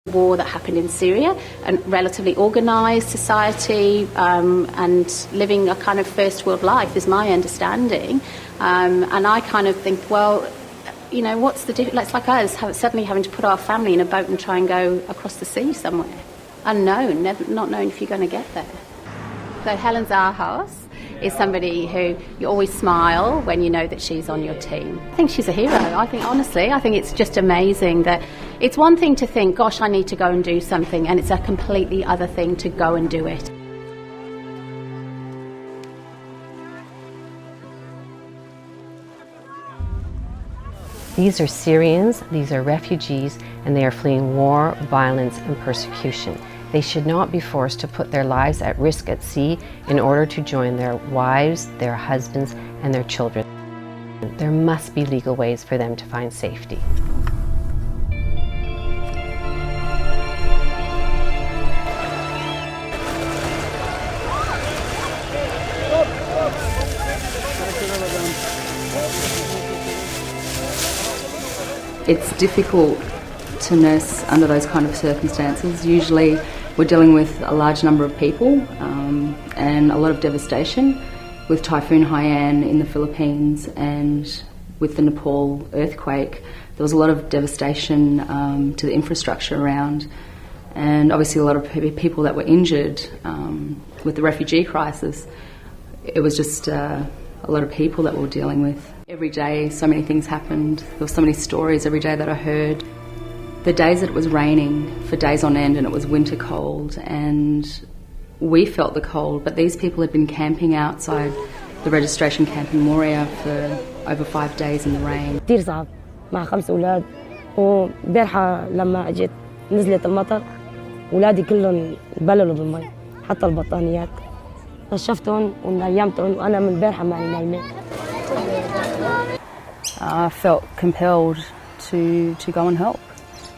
war that happened in Syria, a relatively organised society, and living a kind of first world life is my understanding. And I kind of think, well, you know, what's the difference? It's like us suddenly having to put our family in a boat and try and go across the sea somewhere. Unknown, not knowing if you're going to get there. So Helen Zarhaus is somebody who you always smile when you know that she's on your team. I think she's a hero. I think, honestly, it's just amazing that it's one thing to think, gosh, I need to go and do something, and it's a completely other thing to go and do it. These are Syrians, these are refugees, and they are fleeing war, violence, and persecution. They should not be forced to put their lives at risk at sea in order to join their wives, their husbands, and their children. There must be legal ways for them to find safety. It's difficult to nurse under those kind of circumstances. Usually we're dealing with a large number of people and a lot of devastation with Typhoon Haiyan in the Philippines and with the Nepal earthquake. There was a lot of devastation to the infrastructure around, and obviously a lot of people that were injured with the refugee crisis. It was just a lot of people that we were dealing with. Every day so many things happened. There were so many stories every day that I heard. The days that it was raining for days on end and it was winter cold, and we felt the cold, but these people had been camping outside the registration camp in Moria for over 5 days in the rain. كثير صعب مع 5 أولاد، وبارحة لما أجيت نزلت المطر أولادي كلهم بللوا بالمي حتى البطانيات. نشفتهم ونيمتهم وأنا من بارحة معي نايمة. I felt compelled to go and help.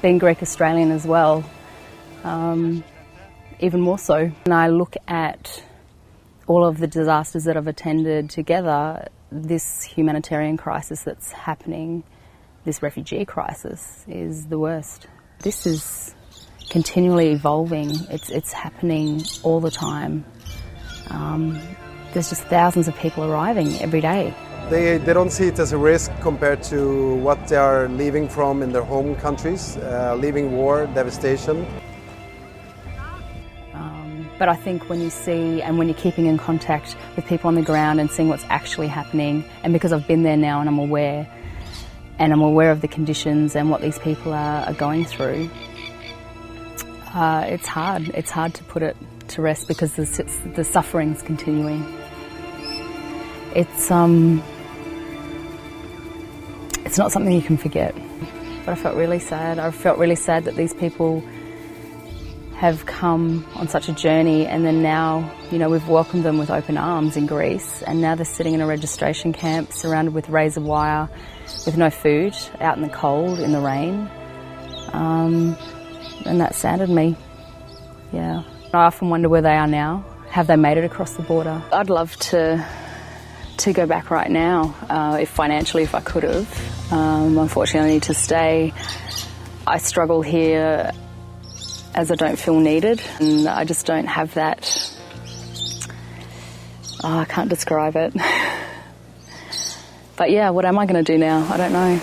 Being Greek Australian as well, even more so. And I look at all of the disasters that I've attended together, this humanitarian crisis that's happening, this refugee crisis, is the worst. This is continually evolving. It's happening all the time. There's just thousands of people arriving every day. They don't see it as a risk compared to what they are leaving from in their home countries, leaving war, devastation. But I think when you see and when you're keeping in contact with people on the ground and seeing what's actually happening, and because I've been there now and I'm aware of the conditions and what these people are going through, it's hard. It's hard to put it to rest because the suffering's continuing. It's not something you can forget. But I felt really sad. I felt really sad that these people have come on such a journey, and then now, you know, we've welcomed them with open arms in Greece, and now they're sitting in a registration camp surrounded with razor wire, with no food, out in the cold, in the rain. And that saddened me. Yeah. I often wonder where they are now. Have they made it across the border? I'd love to go back right now, if I could have. Unfortunately, I need to stay. I struggle here as I don't feel needed, and I just don't have that. I can't describe it. But yeah, what am I going to do now? I don't know.